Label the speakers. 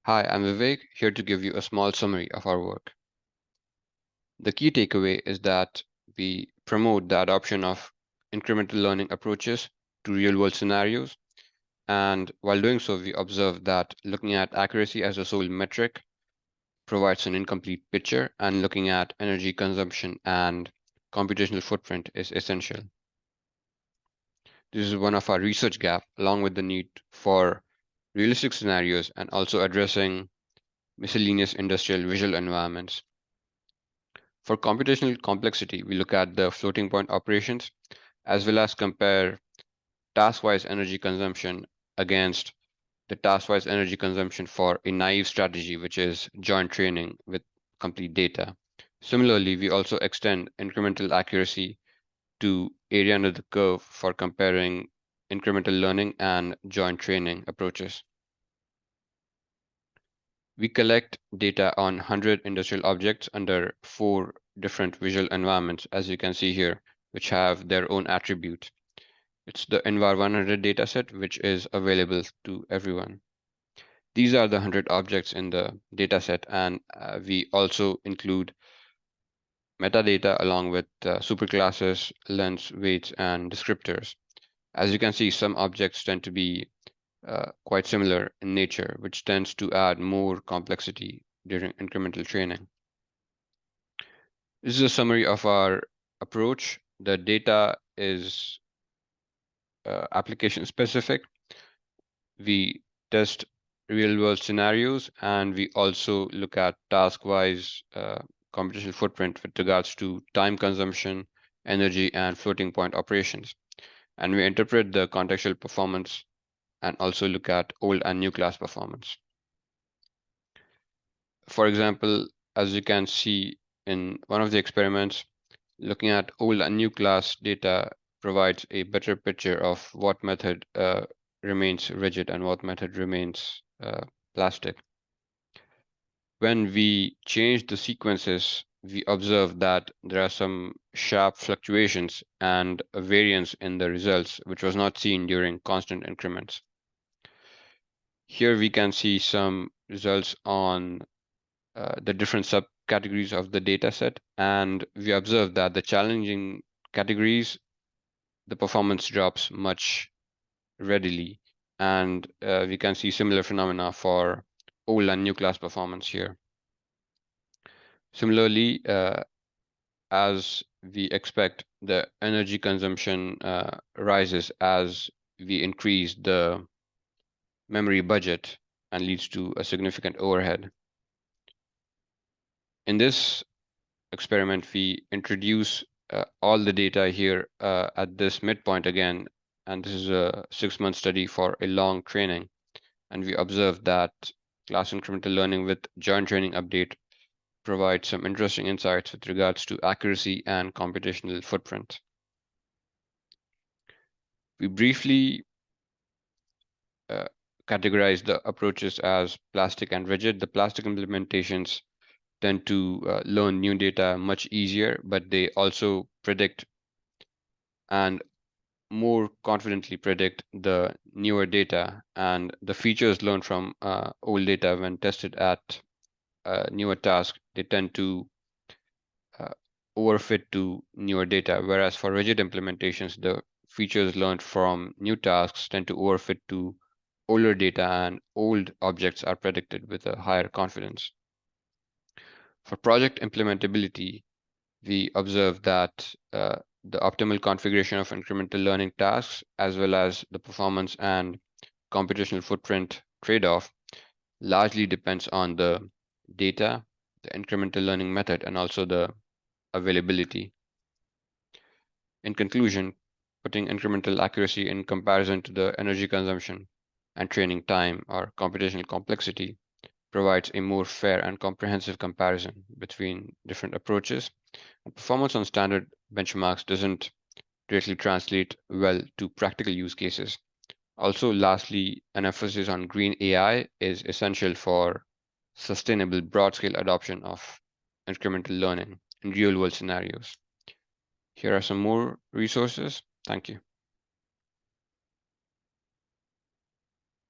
Speaker 1: Hi, I'm Vivek, here to give you a small summary of our work. The key takeaway is that we promote the adoption of incremental learning approaches to real-world scenarios, and while doing so, we observe that looking at accuracy as a sole metric provides an incomplete picture, and looking at energy consumption and computational footprint is essential. This is one of our research gaps, along with the need for realistic scenarios and also addressing miscellaneous industrial visual environments. For computational complexity, we look at the floating point operations as well as compare task-wise energy consumption against the task-wise energy consumption for a naive strategy, which is joint training with complete data. Similarly, we also extend incremental accuracy to area under the curve for comparing incremental learning and joint training approaches. We collect data on 100 industrial objects under 4 different visual environments, as you can see here, which have their own attributes. It's the Envar 100 dataset, which is available to everyone. These are the 100 objects in the dataset, and we also include metadata along with superclasses, lengths, weights, and descriptors. As you can see, some objects tend to be quite similar in nature, which tends to add more complexity during incremental training. This is a summary of our approach. The data is application specific. We test real-world scenarios, and we also look at task-wise computational footprint with regards to time consumption, energy, and floating point operations. And we interpret the contextual performance and also look at old and new class performance. For example, as you can see in one of the experiments, looking at old and new class data provides a better picture of what method remains rigid and what method remains plastic. When we change the sequences, we observe that there are some sharp fluctuations and a variance in the results, which was not seen during constant increments. Here we can see some results on the different subcategories of the data set, and we observe that the challenging categories, the performance drops much readily, and we can see similar phenomena for old and new class performance here. Similarly, as we expect, the energy consumption rises as we increase the memory budget and leads to a significant overhead. In this experiment, we introduce all the data here at this midpoint again, and this is a 6-month study for a long training. And we observe that class incremental learning with joint training update provides some interesting insights with regards to accuracy and computational footprint. We briefly categorize the approaches as plastic and rigid. The plastic implementations tend to learn new data much easier, but they also predict and more confidently predict the newer data, and the features learned from old data when tested at newer tasks, they tend to overfit to newer data, whereas for rigid implementations, the features learned from new tasks tend to overfit to older data, and old objects are predicted with a higher confidence. For project implementability, we observe that the optimal configuration of incremental learning tasks, as well as the performance and computational footprint trade-off, largely depends on the data, the incremental learning method, and also the availability. In conclusion, putting incremental accuracy in comparison to the energy consumption and training time or computational complexity provides a more fair and comprehensive comparison between different approaches. And performance on standard benchmarks doesn't directly translate well to practical use cases. Also, lastly, an emphasis on green AI is essential for sustainable broad-scale adoption of incremental learning in real-world scenarios. Here are some more resources. Thank you.